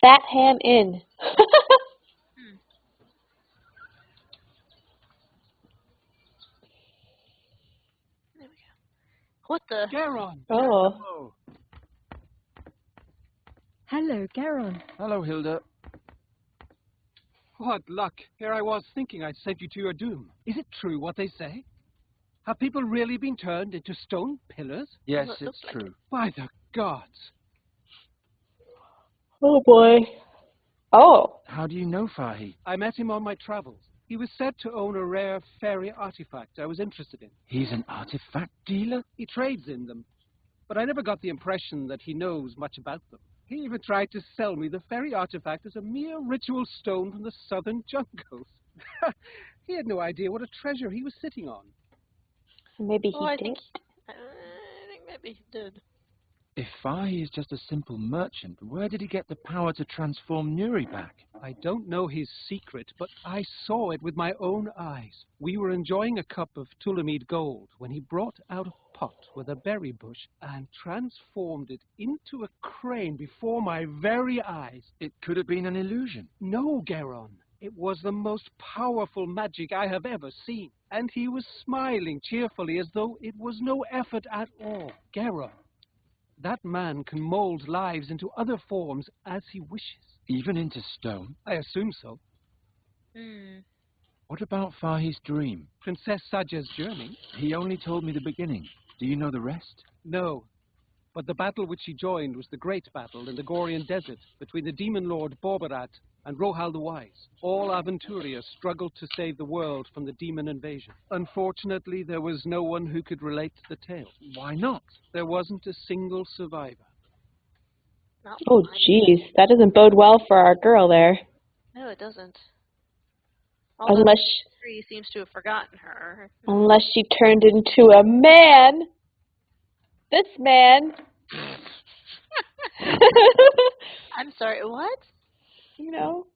Fat ham in. Hmm. There we go. What the? Garon! Oh. Hello, Garon. Hello, Hilda. What luck. Here I was thinking I'd sent you to your doom. Is it true what they say? Have people really been turned into stone pillars? Yes, Well, it it's looks like true. By the gods. Oh boy. Oh. How do you know Fahi? I met him on my travels. He was said to own a rare fairy artifact I was interested in. He's an artifact dealer? He trades in them, but I never got the impression that he knows much about them. He even tried to sell me the fairy artifact as a mere ritual stone from the southern jungles. He had no idea what a treasure he was sitting on. Maybe Well, he I did. think maybe he did. If Fahi is just a simple merchant, where did he get the power to transform Nuri back? I don't know his secret, but I saw it with my own eyes. We were enjoying a cup of Tulamid gold when he brought out a pot with a berry bush and transformed it into a crane before my very eyes. It could have been an illusion. No, Garon. It was the most powerful magic I have ever seen. And he was smiling cheerfully as though it was no effort at all. Garon, that man can mold lives into other forms as he wishes. Even into stone? I assume so. Hmm. What about Fahi's dream? Princess Saja's journey? He only told me the beginning. Do you know the rest? No. But the battle which he joined was the great battle in the Gorian desert between the demon lord Borbarat and Rohal the Wise. All Aventuria struggled to save the world from the demon invasion. Unfortunately, there was no one who could relate to the tale. Why not? There wasn't a single survivor. Not Oh mine. jeez, that doesn't bode well for our girl there. No, it doesn't. Although Unless the tree seems to have forgotten her. she turned into a man. This man. I'm sorry, what? You know?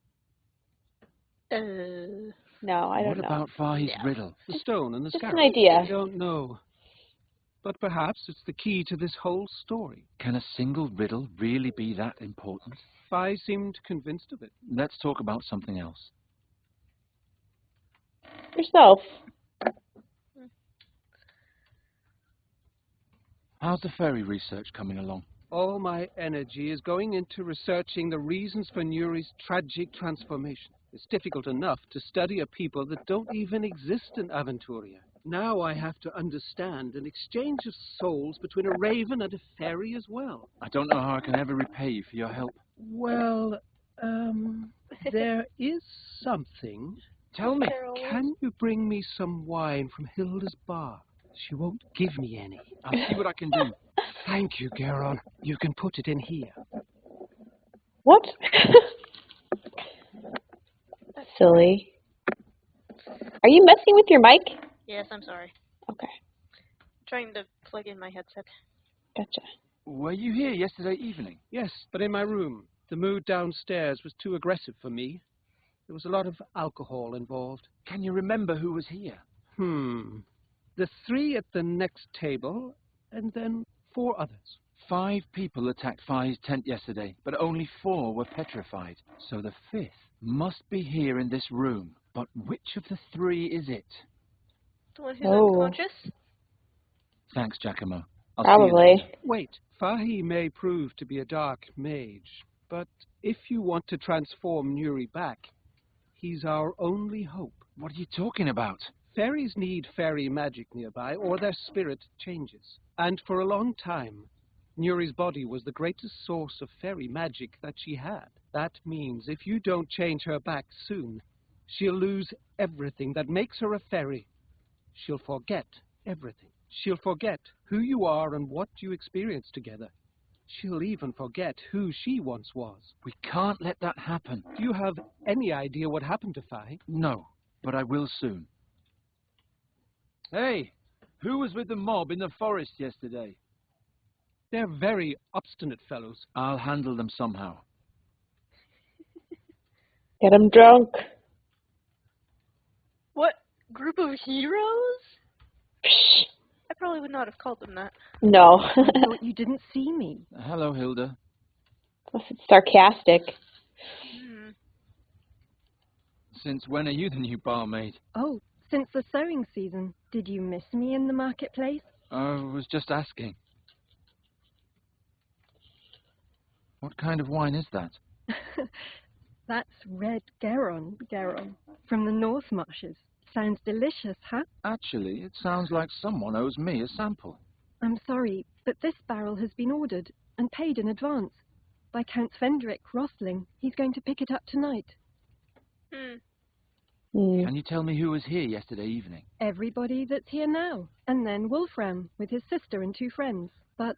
No, I don't What know. about Fahi's Yeah. riddle? The stone and the Just an scarab. idea. I don't know. But perhaps it's the key to this whole story. Can a single riddle really be that important? Fi seemed convinced of it. Let's talk about something else. Yourself. How's the fairy research coming along? All my energy is going into researching the reasons for Nuri's tragic transformation. It's difficult enough to study a people that don't even exist in Aventuria. Now I have to understand an exchange of souls between a raven and a fairy as well. I don't know how I can ever repay you for your help. Well, there is something. Tell me. Can you bring me some wine from Hilda's bar? She won't give me any. I'll see what I can do. Thank you, Garon. You can put it in here. What? Silly. Are you messing with your mic? Yes, I'm sorry. Okay, Trying to plug in my headset. gotcha. Were you here yesterday evening? Yes, but in my room. The mood downstairs was too aggressive for me. There was a lot of alcohol involved. Can you remember who was here? The 3 at the next table, and then 4 others. 5 people attacked Fahi's tent yesterday, but only 4 were petrified. So the 5th must be here in this room. But which of the 3 is it? The one who's Oh. unconscious? Thanks, Giacomo. I'll see Probably. you later. Wait, Fahi may prove to be a dark mage, but if you want to transform Nuri back, he's our only hope. What are you talking about? Fairies need fairy magic nearby, or their spirit changes. And for a long time, Nuri's body was the greatest source of fairy magic that she had. That means if you don't change her back soon, she'll lose everything that makes her a fairy. She'll forget everything. She'll forget who you are and what you experienced together. She'll even forget who she once was. We can't let that happen. Do you have any idea what happened to Fahi? No, but I will soon. Hey, who was with the mob in the forest yesterday? They're very obstinate fellows. I'll handle them somehow. Get him drunk. What? Group of heroes? Psh, I probably would not have called them that. no. I thought you didn't see me. Hello, Hilda. Unless it's sarcastic. Since when are you the new barmaid? Oh, since the sowing season. Did you miss me in the marketplace? I was just asking. What kind of wine is that? That's red Garon, from the North Marshes. Sounds delicious, huh? Actually, it sounds like someone owes me a sample. I'm sorry, but this barrel has been ordered and paid in advance by Count Svendrik Rosling. He's going to pick it up tonight. Can you tell me who was here yesterday evening? Everybody that's here now. And then Wolfram with his sister and 2 friends. But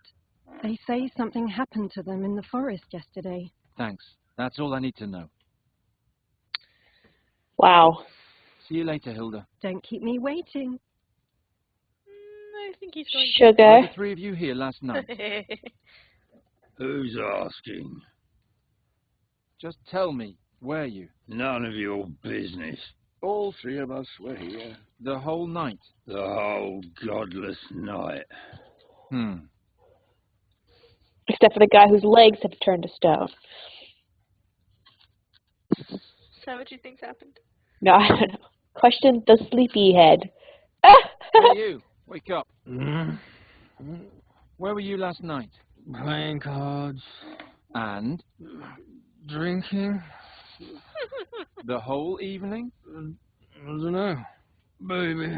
they say something happened to them in the forest yesterday. Thanks. That's all I need to know. Wow. See you later, Hilda. Don't keep me waiting. I think he's going Sugar. Were the 3 of you here last night? to. Who's asking? Just tell me, were you? None of your business. All 3 of us were here. The whole night? The whole godless night. Except for the guy whose legs have turned to stone. Is that what you think's happened? No, I don't know. Question the sleepyhead. Hey, you! Wake up. Where were you last night? Playing cards. And? Drinking. The whole evening? I don't know. Baby.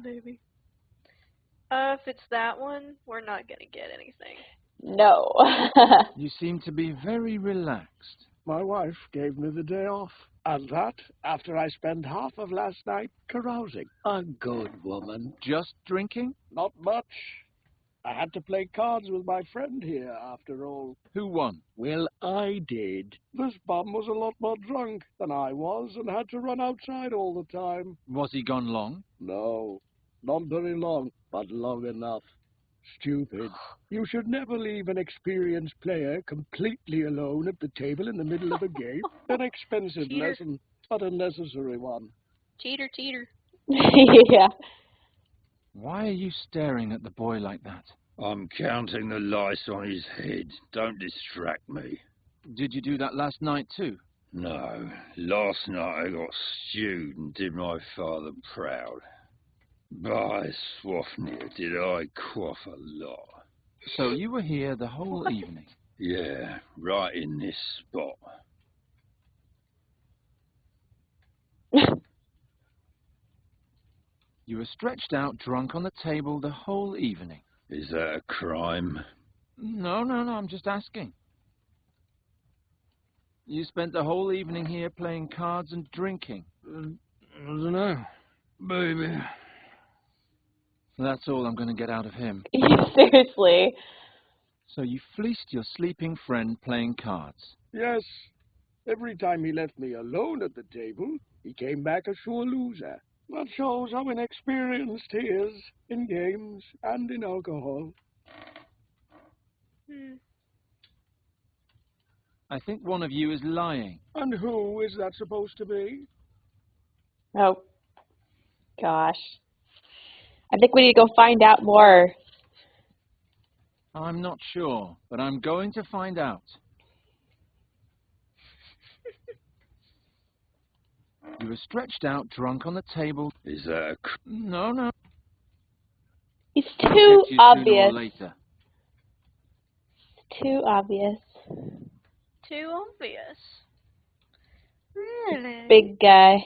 Maybe. If it's that one, we're not gonna get anything. No. You seem to be very relaxed. My wife gave me the day off. And that after I spent half of last night carousing. A good woman. Just drinking? Not much. I had to play cards with my friend here, after all. Who won? Well, I did. This bum was a lot more drunk than I was and had to run outside all the time. Was he gone long? No, not very long, but long enough. Stupid. You should never leave an experienced player completely alone at the table in the middle of a game. An expensive Cheater. lesson, but a necessary one. Cheater. Yeah. Why are you staring at the boy like that? I'm counting the lice on his head. Don't distract me. Did you do that last night too? No, last night I got stewed and did my father proud. By Swafnir, did I quaff a lot. So you were here the whole evening? Yeah, right in this spot. You were stretched out drunk on the table the whole evening? Is that a crime? No, I'm just asking. You spent the whole evening here playing cards and drinking? I don't know. Baby. That's all I'm going to get out of him. Seriously. So you fleeced your sleeping friend playing cards? Yes. Every time he left me alone at the table, he came back a sure loser. That shows how inexperienced he is in games and in alcohol. I think one of you is lying. And who is that supposed to be? Oh, gosh. I think we need to go find out more. I'm not sure, but I'm going to find out. You were stretched out drunk on the table. Is that a No. It's I'll too get to you sooner obvious. or later. Too obvious. Too obvious. Really? Big guy.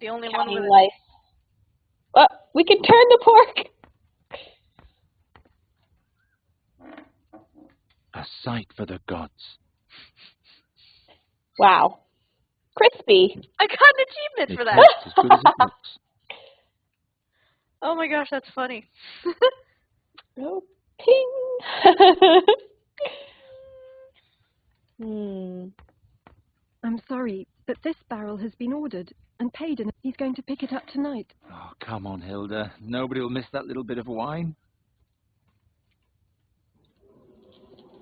The only one Counting with lice. Oh, we can turn the pork. A sight for the gods. Wow. Crispy. I got an achievement It for that. tastes as good as it looks. Oh my gosh, that's funny. Oh, ping. I'm sorry, but this barrel has been ordered and paid, and he's going to pick it up tonight. Oh, come on, Hilda. Nobody will miss that little bit of wine.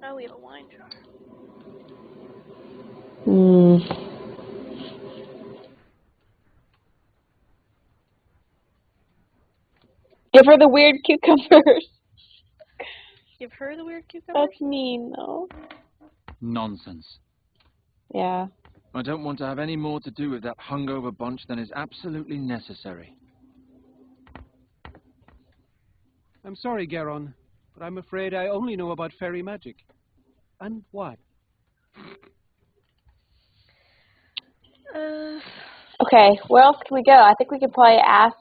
Oh, we have a wine jar. Give her the weird cucumbers. Give her the weird cucumber. That's mean, though. Nonsense. Yeah. I don't want to have any more to do with that hungover bunch than is absolutely necessary. I'm sorry, Garon, but I'm afraid I only know about fairy magic. And why? Okay, where else can we go? I think we could probably ask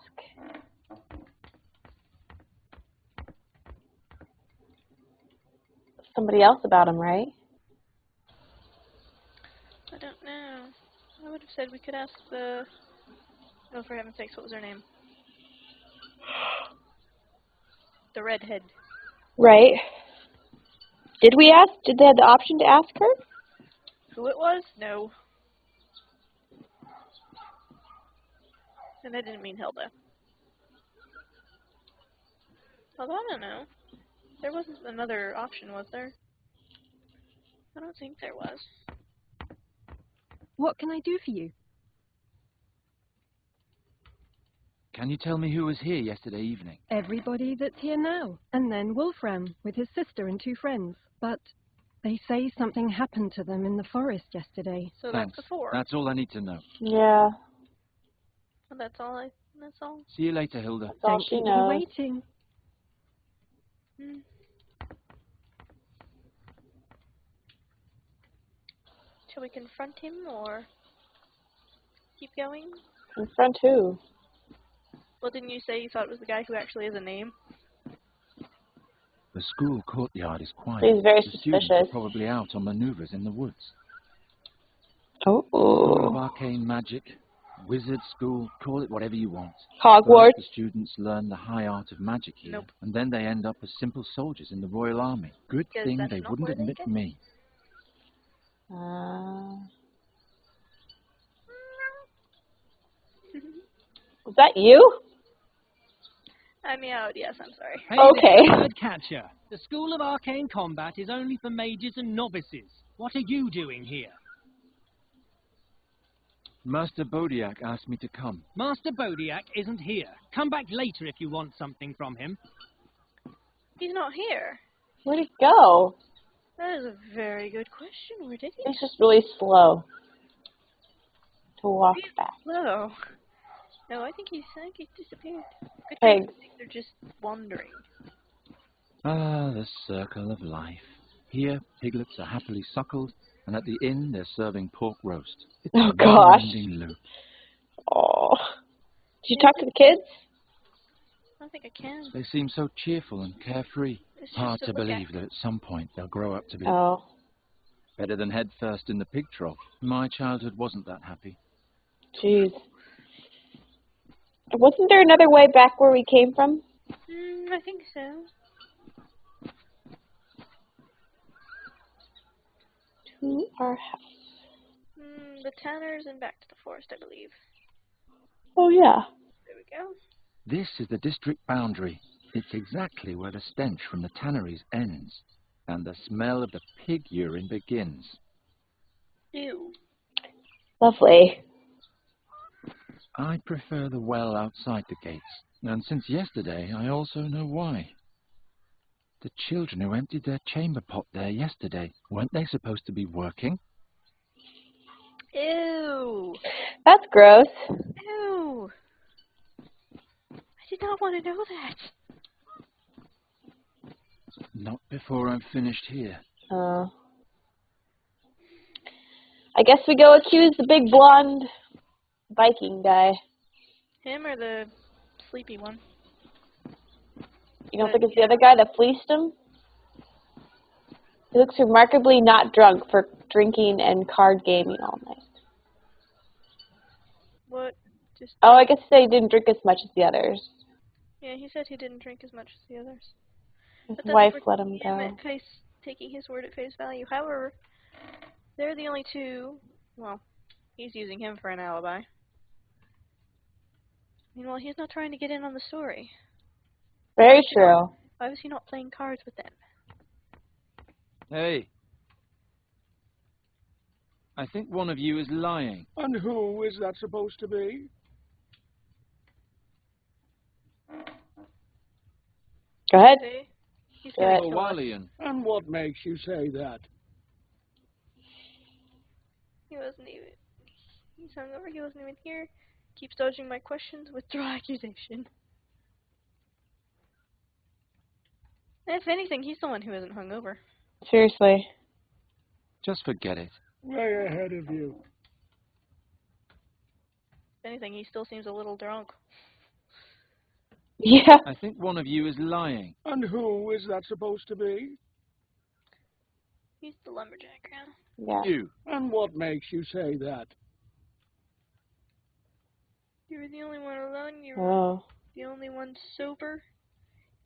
somebody else about him, right? I don't know. I would have said we could ask the... Oh, for heaven's sakes, what was her name? The redhead. Right. Did we ask? Did they have the option to ask her? Who it was? No. And I didn't mean Hilda. Although I don't know. There wasn't another option, was there? I don't think there was. What can I do for you? Can you tell me who was here yesterday evening? Everybody that's here now. And then Wolfram with his sister and 2 friends. But they say something happened to them in the forest yesterday. So Thanks. that's the 4. That's all I need to know. Yeah, Well, that's all. That's all. See you later, Hilda. that's all Don't she keep me knows. waiting. Hmm. Shall we confront him or keep going? Confront who? Well, didn't you say you thought it was the guy who actually has a name? The school courtyard is quiet. He's very The students are suspicious. probably out on maneuvers in the woods. Oh. School of Arcane Magic, Wizard School, call it whatever you want. Hogwarts. First, the students learn the high art of magic here, Nope. and then they end up as simple soldiers in the Royal Army. Good Because thing that's they not wouldn't where they admit get. me. Was that you? I meowed, yes, I'm sorry. Hey, Okay. Mr. Birdcatcher. The School of Arcane Combat is only for mages and novices. What are you doing here? Master Bodiak asked me to come. Master Bodiak isn't here. Come back later if you want something from him. He's not here. Where'd he go? That is a very good question. Where did he He's just really slow to walk back. go? No, I think he's disappeared. Good Hey. thing they're just wandering. Ah, the circle of life. Here, piglets are happily suckled, and at the inn, they're serving pork roast. It's Oh, a gosh. never-ending loop. Oh. Did you talk to the kids? I don't think I can. They seem so cheerful and carefree. It's Hard just to look believe at. that at some point they'll grow up to be Oh. better than head first in the pig trough. My childhood wasn't that happy. Jeez. Wasn't there another way back where we came from? I think so. To our house. The Tanners and back to the forest, I believe. Oh, yeah. There we go. This is the district boundary. It's exactly where the stench from the tanneries ends, and the smell of the pig urine begins. Ew. Lovely. I prefer the well outside the gates, and since yesterday I also know why. The children who emptied their chamber pot there yesterday, weren't they supposed to be working? Ew. That's gross. Ew. I did not want to know that. Not before I'm finished here. I guess we go accuse the big blonde Viking guy. Him or the sleepy one? You don't think it's the other guy that fleeced him? He looks remarkably not drunk for drinking and card gaming all night. What? Just Oh, I guess they didn't drink as much as the others. yeah, he said he didn't drink as much as the others. His But that's wife for let him him go. at taking his word at face value. However, they're the only two. Well, he's using him for an alibi. Meanwhile, he's not trying to get in on the story. Very true. Why was he not playing cards with them? Hey. I think one of you is lying. And who is that supposed to be? Go ahead. See? He's Yeah. gonna Oh, kill us. Walian. And what makes you say that? He wasn't even. He's hungover. He wasn't even here. Keeps dodging my questions. Withdraw accusation. If anything, he's the one who isn't hungover. Seriously. Just forget it. Way ahead of you. If anything, he still seems a little drunk. Yeah. I think one of you is lying. And who is that supposed to be? He's the lumberjack, yeah. Yeah. You. And what makes you say that? You're the only one alone. You're Oh. the only one sober.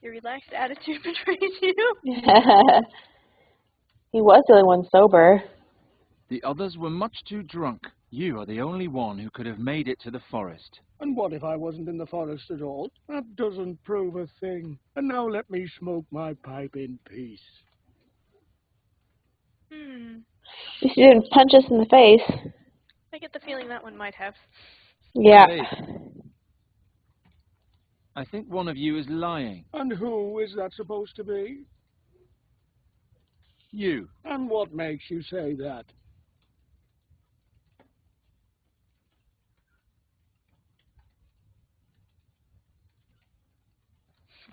Your relaxed attitude betrays you. He was the only one sober. The others were much too drunk. You are the only one who could have made it to the forest. And what if I wasn't in the forest at all? That doesn't prove a thing. And now let me smoke my pipe in peace. You didn't punch us in the face. I get the feeling that one might have. Yeah. Hey. I think one of you is lying. And who is that supposed to be? You. And what makes you say that?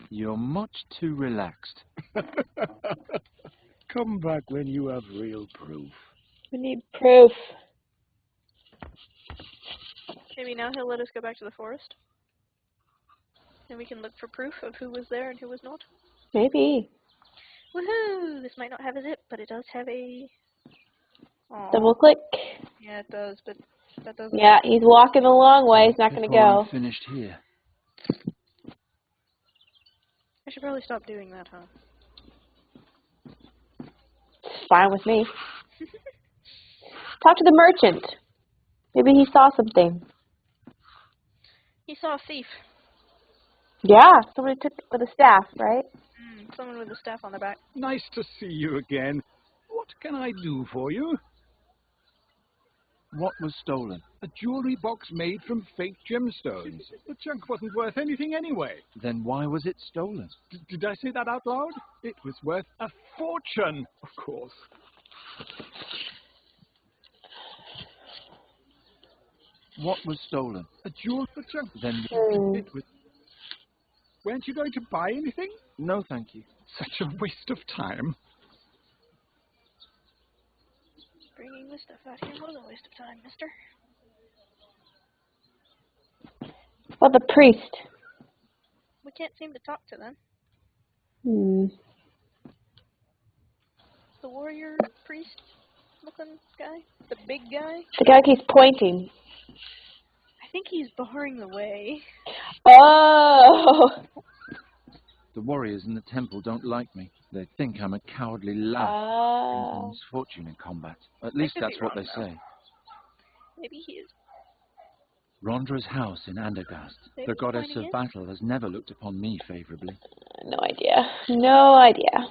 You're much too relaxed. Come back when you have real proof. We need proof. Maybe now he'll let us go back to the forest. And we can look for proof of who was there and who was not. Maybe. Woohoo! This might not have a zip, but it does have a... Aww. Double click. Yeah, it does, but that doesn't... Yeah, he's walking a long way. He's not going to Before go. I'm finished here. I should probably stop doing that, huh? It's fine with me. Talk to the merchant. Maybe he saw something. He saw a thief. Yeah, somebody took it with a staff, right? Someone with a staff on their back. Nice to see you again. What can I do for you? What was stolen? A jewelry box made from fake gemstones. The junk wasn't worth anything anyway. Then why was it stolen? Did I say that out loud? It was worth a fortune, of course. What was stolen? A jewel for junk. Then It was... Weren't you going to buy anything? no, thank you. Such a waste of time. Bringing this stuff out here was a waste of time, mister. Well, the priest. We can't seem to talk to them. The warrior priest looking guy? The big guy? The guy keeps pointing. I think he's barring the way. Oh! The warriors in the temple don't like me. They think I'm a cowardly lad. Brings them misfortune in combat. At least could that's be what wrong, they though. say. Maybe he is. Rondra's house in Andergast. Maybe The he's goddess pointing of in? battle has never looked upon me favorably. No idea. No idea.